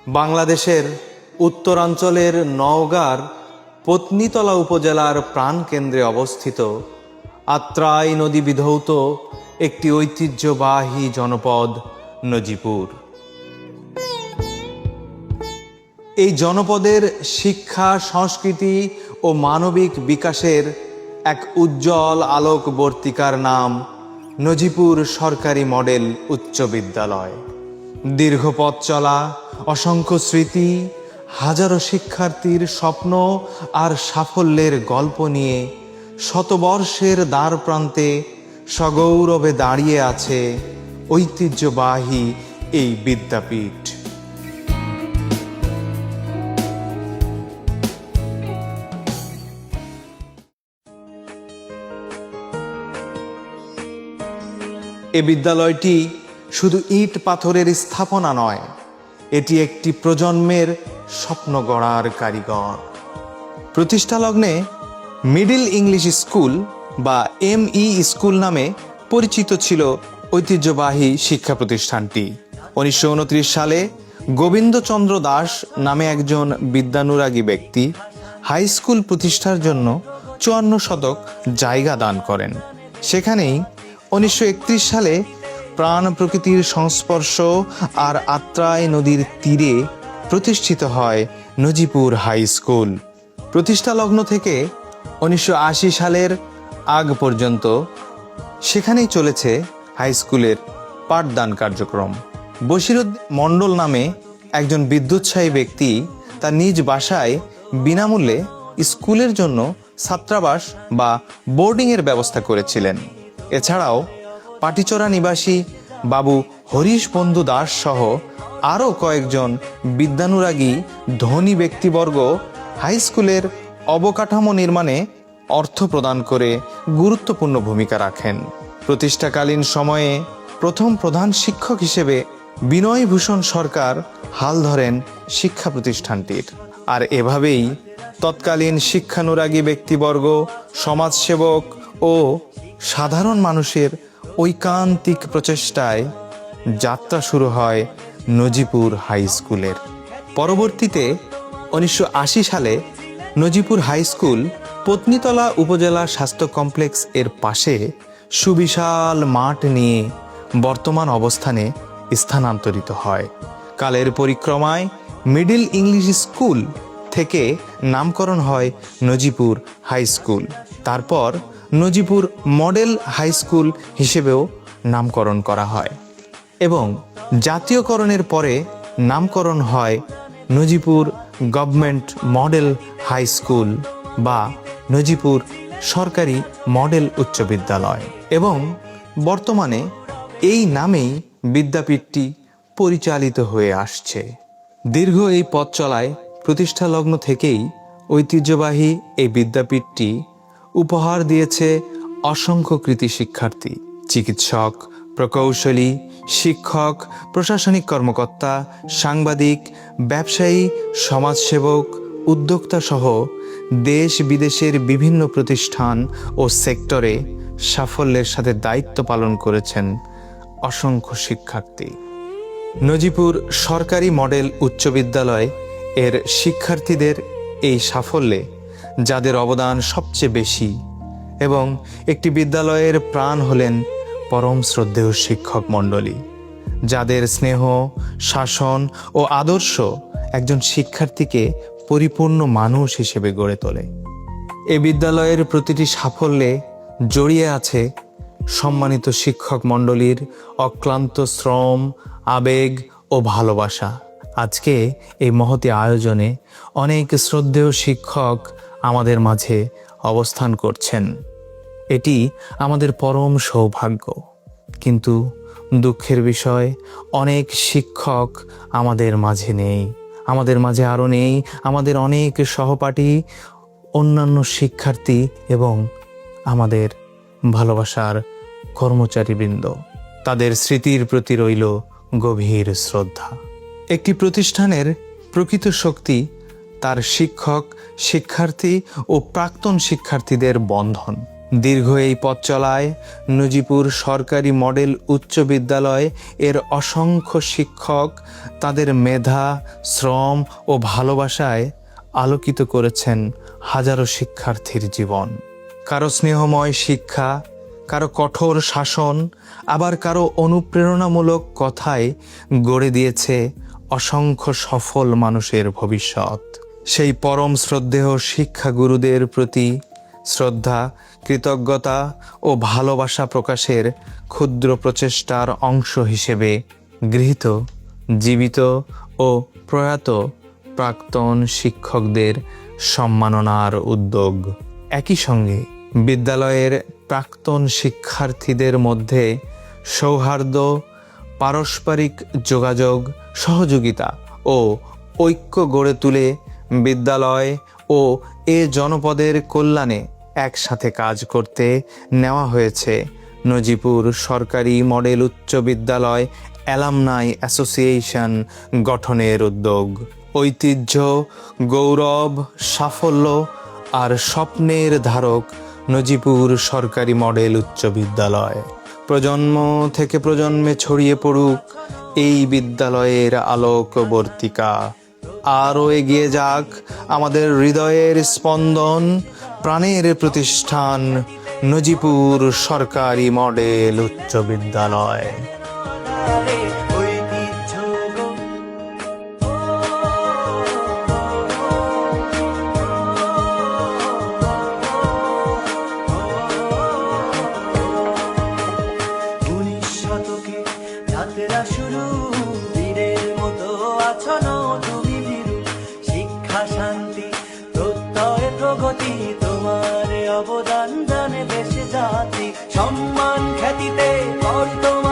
বাংলাদেশের উত্তরাঞ্চলের নওগাঁর পত্নীতলা উপজেলার প্রাণকেন্দ্রে অবস্থিত আত্রাই নদী বিধৌত একটি ঐতিহ্যবাহী জনপদ নজিপুর। এই জনপদের শিক্ষা, সংস্কৃতি ও মানবিক বিকাশের এক উজ্জ্বল আলোকবর্তিকার নাম নজিপুর সরকারি মডেল উচ্চ বিদ্যালয়। দীর্ঘ পথ চলা, অসংখ্য স্মৃতি, হাজারো শিক্ষার্থীর স্বপ্ন আর সাফল্যের গল্প নিয়ে শতবর্ষের দ্বার প্রান্তে সগৌরবে দাঁড়িয়ে আছে ঐতিহ্যবাহী এই বিদ্যাপীঠ। এ বিদ্যালয়টি শুধু ইট পাথরের স্থাপনা নয়, এটি একটি প্রজন্মের স্বপ্ন গড়ার কারিগর। প্রতিষ্ঠা লগ্নে মিডল ইংলিশ স্কুল বা ME স্কুল নামে পরিচিত ছিল ঐতিহ্যবাহী শিক্ষা প্রতিষ্ঠানটি। 1929 সালে গোবিন্দচন্দ্র দাস নামে একজন বিদ্যানুরাগী ব্যক্তি হাই স্কুল প্রতিষ্ঠার জন্য 54 শতক জায়গা দান করেন। সেখানেই 1931 সালে প্রাণ প্রকৃতির সংস্পর্শ আর আত্রাই নদীর তীরে প্রতিষ্ঠিত হয় নজিপুর হাই স্কুল। প্রতিষ্ঠা লগ্ন থেকে 1980 সালের আগ পর্যন্ত সেখানেই চলেছে হাই স্কুলের পাঠদান কার্যক্রম। বশিরউদ্দিন মণ্ডল নামে একজন বিদ্যুৎসাহী ব্যক্তি তার নিজ বাসায় বিনামূল্যে স্কুলের জন্য ছাত্রাবাস বা বোর্ডিংয়ের ব্যবস্থা করেছিলেন। এছাড়াও পাটিচরা নিবাসী বাবু হরিশ বন্ধু দাস সহ আরও কয়েকজন বিদ্যানুরাগী ধনী ব্যক্তিবর্গ হাই স্কুলের অবকাঠামো নির্মাণে অর্থ প্রদান করে গুরুত্বপূর্ণ ভূমিকা রাখেন। প্রতিষ্ঠাকালীন সময়ে প্রথম প্রধান শিক্ষক হিসেবে বিনয়ভূষণ সরকার হাল ধরেন শিক্ষা প্রতিষ্ঠানটির। আর এভাবেই তৎকালীন শিক্ষানুরাগী ব্যক্তিবর্গ, সমাজসেবক ও সাধারণ মানুষের ঐকান্তিক প্রচেষ্টায় যাত্রা শুরু হয় নজিপুর হাই স্কুলের। পরবর্তীতে 1980 সালে নজিপুর হাই স্কুল পত্নীতলা উপজেলা স্বাস্থ্য কমপ্লেক্স এর পাশে সুবিশাল মাঠ নিয়ে বর্তমান অবস্থানে স্থানান্তরিত হয়। কালের পরিক্রমায় মিডল ইংলিশ স্কুল থেকে নামকরণ হয় নজিপুর হাই স্কুল। তারপর নজিপুর মডেল হাই স্কুল হিসেবেও নামকরণ করা হয় এবং জাতীয়করণের পরে নামকরণ হয় Najipur government model high school বা নজিপুর সরকারি মডেল উচ্চ বিদ্যালয়। এবং বর্তমানে এই নামেই বিদ্যাপীঠটি পরিচালিত হয়ে আসছে। দীর্ঘ এই পথ চলায় প্রতিষ্ঠা লগ্ন থেকেই ঐতিহ্যবাহী এই বিদ্যাপীঠটি উপহার দিয়েছে অসংখ্য কৃতি শিক্ষার্থী, চিকিৎসক, প্রকৌশলী, শিক্ষক, প্রশাসনিক কর্মকর্তা, সাংবাদিক, ব্যবসায়ী, সমাজসেবক, উদ্যোক্তা সহ দেশ বিদেশের বিভিন্ন প্রতিষ্ঠান ও সেক্টরে সাফল্যের সাথে দায়িত্ব পালন করেছেন অসংখ্য শিক্ষার্থী। নজিপুর সরকারি মডেল উচ্চ বিদ্যালয় এর শিক্ষার্থীদের এই সাফল্যে যাদের অবদান সবচেয়ে বেশি এবং একটি বিদ্যালয়ের প্রাণ হলেন পরম শ্রদ্ধেয় শিক্ষক মণ্ডলী, যাদের স্নেহ, শাসন ও আদর্শ একজন শিক্ষার্থীকে পরিপূর্ণ মানুষ হিসেবে গড়ে তোলে। এ বিদ্যালয়ের প্রতিটি সাফল্যে জড়িয়ে আছে সম্মানিত শিক্ষক মণ্ডলীর অক্লান্ত শ্রম, আবেগ ও ভালোবাসা। আজকে এই মহতী আয়োজনে অনেক শ্রদ্ধেয় শিক্ষক আমাদের মাঝে অবস্থান করছেন। এটি আমাদের পরম সৌভাগ্য। কিন্তু দুঃখের বিষয়, অনেক শিক্ষক আমাদের মাঝে নেই। আমাদের মাঝে আরও নেই আমাদের অনেক সহপাঠী, অন্যান্য শিক্ষার্থী এবং আমাদের ভালোবাসার কর্মচারীবৃন্দ। তাদের স্মৃতির প্রতি রইল গভীর শ্রদ্ধা। একটি প্রতিষ্ঠানের প্রকৃত শক্তি তার শিক্ষক, শিক্ষার্থী ও প্রাক্তন শিক্ষার্থীদের বন্ধন। দীর্ঘ এই পথ চলায় নজিপুর সরকারি মডেল উচ্চ বিদ্যালয় এর অসংখ্য শিক্ষক তাদের মেধা, শ্রম ও ভালোবাসায় আলোকিত করেছেন হাজারো শিক্ষার্থীর জীবন। কারো স্নেহময় শিক্ষা, কারো কঠোর শাসন, আবার কারো অনুপ্রেরণামূলক কথায় গড়ে দিয়েছে অসংখ্য সফল মানুষের ভবিষ্যৎ। সেই পরম শ্রদ্ধেয় শিক্ষাগুরুদের প্রতি শ্রদ্ধা, কৃতজ্ঞতা ও ভালোবাসা প্রকাশের ক্ষুদ্র প্রচেষ্টার অংশ হিসেবে গৃহীত, জীবিত ও প্রয়াত প্রাক্তন শিক্ষকদের সম্মাননার উদ্যোগ। একই সঙ্গে বিদ্যালয়ের প্রাক্তন শিক্ষার্থীদের মধ্যে সৌহার্দ্য, পারস্পরিক যোগাযোগ, সহযোগিতা ও ঐক্য গড়ে তুলে বিদ্যালয় ও এ জনপদের কল্যাণে একসাথে কাজ করতে নেওয়া হয়েছে নজিপুর সরকারি মডেল উচ্চ বিদ্যালয় অ্যালামনাই অ্যাসোসিয়েশন গঠনের উদ্যোগ। ঐতিহ্য, গৌরব, সাফল্য আর স্বপ্নের ধারক নজিপুর সরকারি মডেল উচ্চ বিদ্যালয়। প্রজন্ম থেকে প্রজন্মে ছড়িয়ে পড়ুক এই বিদ্যালয়ের আলোকবর্তিকা। আরও এগিয়ে যাক আমাদের হৃদয়ের স্পন্দন, প্রাণের প্রতিষ্ঠান নজিপুর সরকারি মডেল উচ্চ বিদ্যালয়। যাত্রা শুরু, বীরের মতো আছো তুমি ভীরু। শিক্ষা, শান্তি, প্রত্যয়, প্রগতি, তোমার অবদান জানে দেশ জাতি। সম্মান খ্যাতিতে কর তোমার